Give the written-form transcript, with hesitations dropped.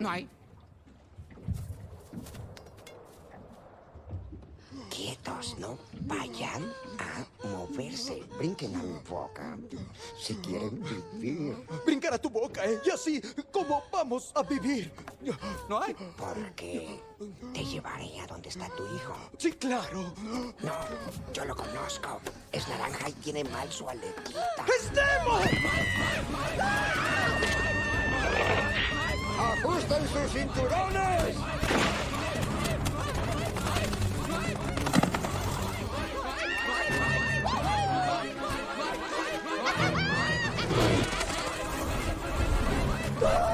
No hay. Quietos, no vayan a moverse. Brinquen a mi boca si quieren vivir. Brincar a tu boca, ¿eh? Y así, ¿cómo vamos a vivir? No hay. Porque te llevaré a donde está tu hijo. Sí, claro. No, yo lo conozco. Es naranja y tiene mal su aletita. ¡Es Nemo! ¡Ajusten sus cinturones! ¡Ah!